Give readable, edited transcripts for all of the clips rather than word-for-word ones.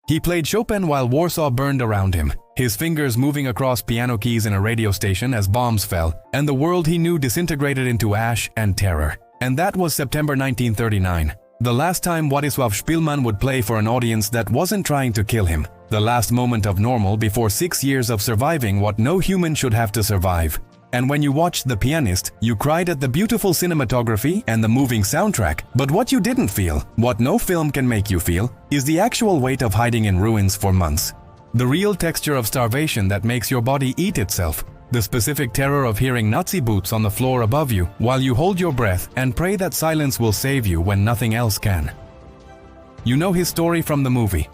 He played Chopin while Warsaw burned around him, his fingers moving across piano keys in a radio station as bombs fell, and the world he knew disintegrated into ash and terror. And that was September 1939, the last time Władysław Szpilman would play for an audience that wasn't trying to kill him, the last moment of normal before 6 years of surviving what no human should have to survive. And when you watched The Pianist, you cried at the beautiful cinematography and the moving soundtrack, but what you didn't feel, what no film can make you feel, is the actual weight of hiding in ruins for months. The real texture of starvation that makes your body eat itself. The specific terror of hearing Nazi boots on the floor above you while you hold your breath and pray that silence will save you when nothing else can. You know his story from the movie.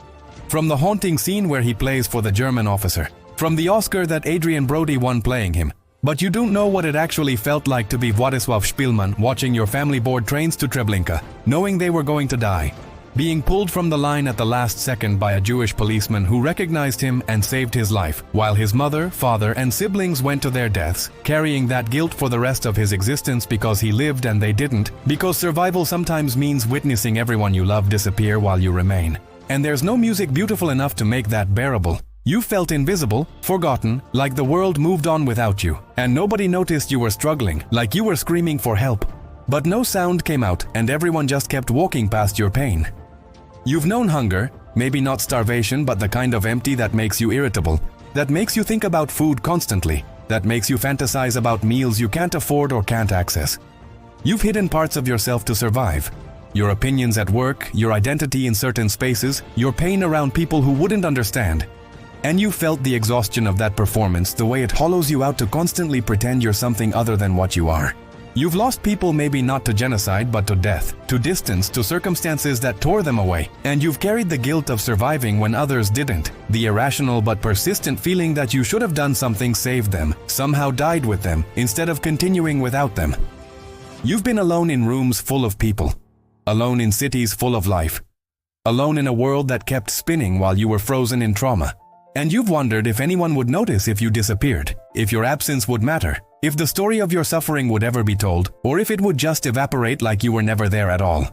From the haunting scene where he plays for the German officer. From the Oscar that Adrian Brody won playing him. But you don't know what it actually felt like to be Władysław Szpilman watching your family board trains to Treblinka, knowing they were going to die. Being pulled from the line at the last second by a Jewish policeman who recognized him and saved his life, while his mother, father, and siblings went to their deaths, carrying that guilt for the rest of his existence because he lived and they didn't, because survival sometimes means witnessing everyone you love disappear while you remain. And there's no music beautiful enough to make that bearable. You felt invisible, forgotten, like the world moved on without you, and nobody noticed you were struggling, like you were screaming for help. But no sound came out, and everyone just kept walking past your pain. You've known hunger, maybe not starvation, but the kind of empty that makes you irritable, that makes you think about food constantly, that makes you fantasize about meals you can't afford or can't access. You've hidden parts of yourself to survive. Your opinions at work, your identity in certain spaces, your pain around people who wouldn't understand. And you felt the exhaustion of that performance, the way it hollows you out to constantly pretend you're something other than what you are. You've lost people maybe not to genocide but to death, to distance, to circumstances that tore them away. And you've carried the guilt of surviving when others didn't, the irrational but persistent feeling that you should have done something, saved them, somehow died with them, instead of continuing without them. You've been alone in rooms full of people, alone in cities full of life, alone in a world that kept spinning while you were frozen in trauma. And you've wondered if anyone would notice if you disappeared, if your absence would matter, if the story of your suffering would ever be told, or if it would just evaporate like you were never there at all.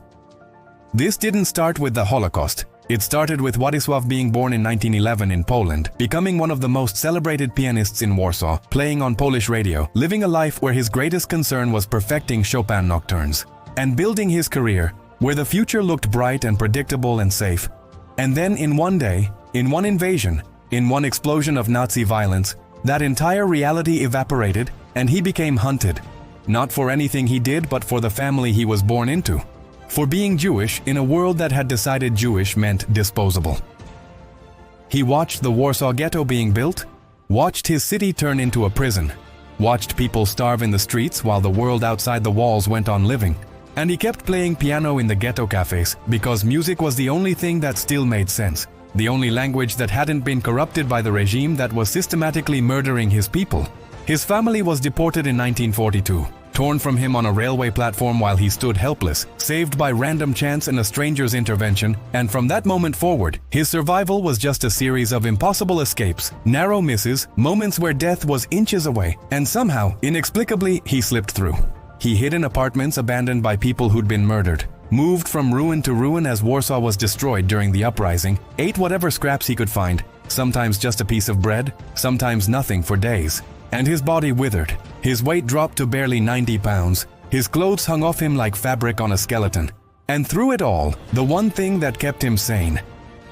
This didn't start with the Holocaust. It started with Władysław being born in 1911 in Poland, becoming one of the most celebrated pianists in Warsaw, playing on Polish radio, living a life where his greatest concern was perfecting Chopin nocturnes, and building his career, where the future looked bright and predictable and safe. And then in one day, in one invasion, in one explosion of Nazi violence, that entire reality evaporated and he became hunted. Not for anything he did, but for the family he was born into. For being Jewish in a world that had decided Jewish meant disposable. He watched the Warsaw Ghetto being built, watched his city turn into a prison, watched people starve in the streets while the world outside the walls went on living. And he kept playing piano in the ghetto cafes because music was the only thing that still made sense. The only language that hadn't been corrupted by the regime that was systematically murdering his people. His family was deported in 1942, torn from him on a railway platform while he stood helpless, saved by random chance and a stranger's intervention, and from that moment forward, his survival was just a series of impossible escapes, narrow misses, moments where death was inches away, and somehow, inexplicably, he slipped through. He hid in apartments abandoned by people who'd been murdered, moved from ruin to ruin as Warsaw was destroyed during the uprising, ate whatever scraps he could find, sometimes just a piece of bread, sometimes nothing for days. And his body withered, his weight dropped to barely 90 pounds, his clothes hung off him like fabric on a skeleton. And through it all, the one thing that kept him sane,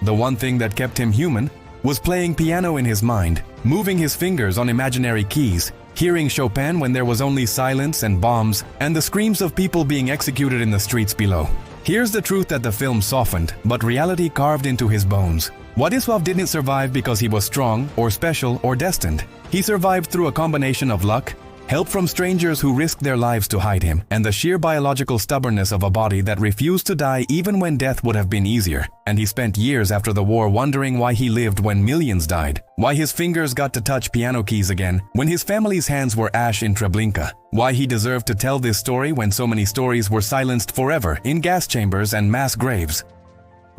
the one thing that kept him human, was playing piano in his mind, moving his fingers on imaginary keys, hearing Chopin when there was only silence and bombs and the screams of people being executed in the streets below. Here's the truth that the film softened, but reality carved into his bones. Władysław didn't survive because he was strong or special or destined. He survived through a combination of luck, help from strangers who risked their lives to hide him, and the sheer biological stubbornness of a body that refused to die even when death would have been easier. And he spent years after the war wondering why he lived when millions died, why his fingers got to touch piano keys again when his family's hands were ash in Treblinka, why he deserved to tell this story when so many stories were silenced forever in gas chambers and mass graves.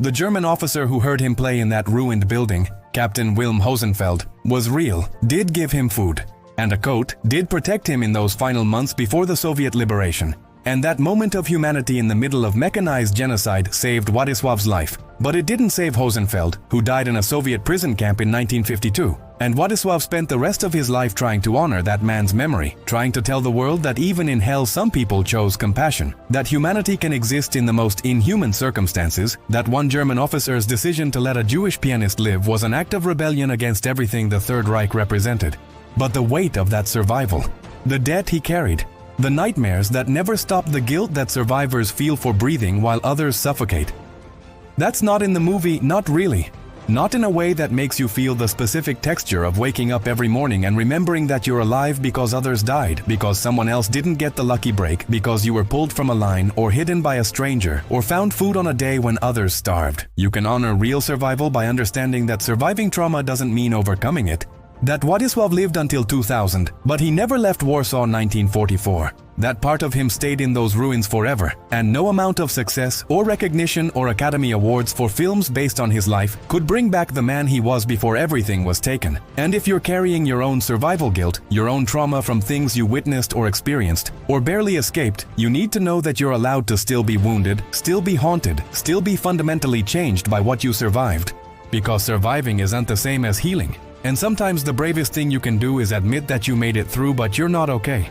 The German officer who heard him play in that ruined building, Captain Wilhelm Hosenfeld, was real, did give him food, and a coat, did protect him in those final months before the Soviet liberation. And that moment of humanity in the middle of mechanized genocide saved Władysław's life. But it didn't save Hosenfeld, who died in a Soviet prison camp in 1952. And Władysław spent the rest of his life trying to honor that man's memory, trying to tell the world that even in hell some people chose compassion, that humanity can exist in the most inhuman circumstances, that one German officer's decision to let a Jewish pianist live was an act of rebellion against everything the Third Reich represented. But the weight of that survival, the debt he carried, the nightmares that never stopped, the guilt that survivors feel for breathing while others suffocate. That's not in the movie, not really. Not in a way that makes you feel the specific texture of waking up every morning and remembering that you're alive because others died, because someone else didn't get the lucky break, because you were pulled from a line or hidden by a stranger or found food on a day when others starved. You can honor real survival by understanding that surviving trauma doesn't mean overcoming it. That Władysław lived until 2000, but he never left Warsaw 1944. That part of him stayed in those ruins forever, and no amount of success or recognition or Academy Awards for films based on his life could bring back the man he was before everything was taken. And if you're carrying your own survival guilt, your own trauma from things you witnessed or experienced, or barely escaped, you need to know that you're allowed to still be wounded, still be haunted, still be fundamentally changed by what you survived. Because surviving isn't the same as healing. And sometimes the bravest thing you can do is admit that you made it through but you're not okay.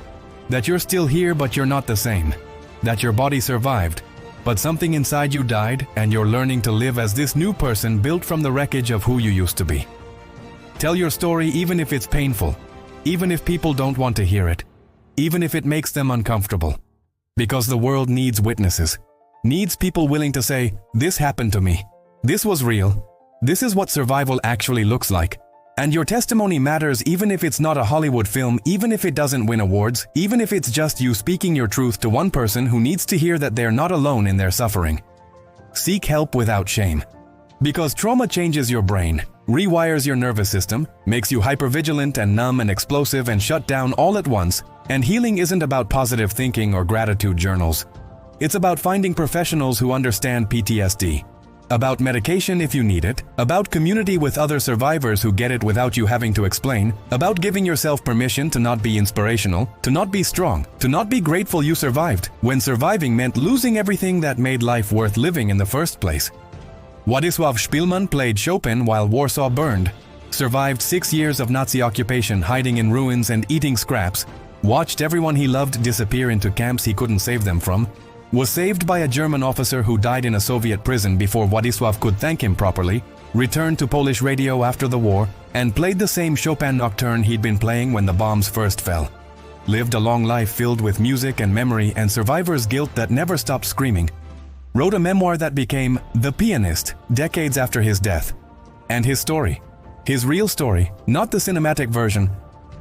That you're still here but you're not the same. That your body survived, but something inside you died and you're learning to live as this new person built from the wreckage of who you used to be. Tell your story even if it's painful, even if people don't want to hear it, even if it makes them uncomfortable. Because the world needs witnesses, needs people willing to say, this happened to me, this was real, this is what survival actually looks like. And your testimony matters even if it's not a Hollywood film, even if it doesn't win awards, even if it's just you speaking your truth to one person who needs to hear that they're not alone in their suffering. Seek help without shame. Because trauma changes your brain, rewires your nervous system, makes you hypervigilant and numb and explosive and shut down all at once, and healing isn't about positive thinking or gratitude journals. It's about finding professionals who understand PTSD. About medication if you need it, about community with other survivors who get it without you having to explain, about giving yourself permission to not be inspirational, to not be strong, to not be grateful you survived, when surviving meant losing everything that made life worth living in the first place. Władysław Szpilman played Chopin while Warsaw burned, survived 6 years of Nazi occupation hiding in ruins and eating scraps, watched everyone he loved disappear into camps he couldn't save them from, was saved by a German officer who died in a Soviet prison before Władysław could thank him properly, returned to Polish radio after the war, and played the same Chopin nocturne he'd been playing when the bombs first fell. Lived a long life filled with music and memory and survivor's guilt that never stopped screaming. Wrote a memoir that became The Pianist decades after his death. And his story, his real story, not the cinematic version,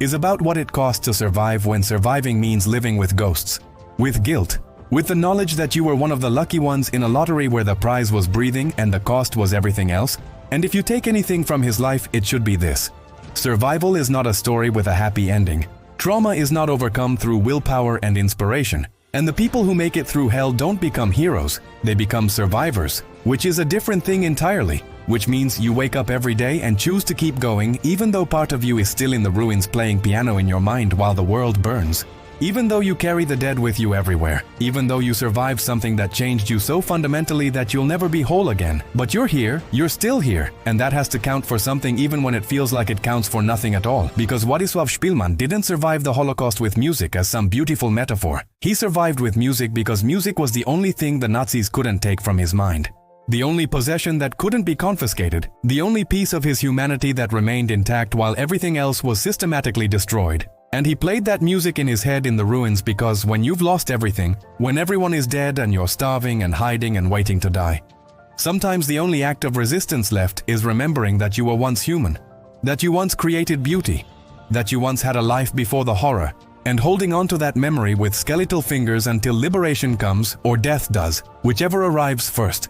is about what it costs to survive when surviving means living with ghosts, with guilt, with the knowledge that you were one of the lucky ones in a lottery where the prize was breathing and the cost was everything else. And if you take anything from his life, it should be this. Survival is not a story with a happy ending. Trauma is not overcome through willpower and inspiration. And the people who make it through hell don't become heroes, they become survivors, which is a different thing entirely. Which means you wake up every day and choose to keep going even though part of you is still in the ruins playing piano in your mind while the world burns. Even though you carry the dead with you everywhere, even though you survived something that changed you so fundamentally that you'll never be whole again. But you're here, you're still here, and that has to count for something even when it feels like it counts for nothing at all. Because Władysław Szpilman didn't survive the Holocaust with music as some beautiful metaphor. He survived with music because music was the only thing the Nazis couldn't take from his mind. The only possession that couldn't be confiscated, the only piece of his humanity that remained intact while everything else was systematically destroyed. And he played that music in his head in the ruins because when you've lost everything, when everyone is dead and you're starving and hiding and waiting to die, sometimes the only act of resistance left is remembering that you were once human, that you once created beauty, that you once had a life before the horror, and holding on to that memory with skeletal fingers until liberation comes or death does, whichever arrives first.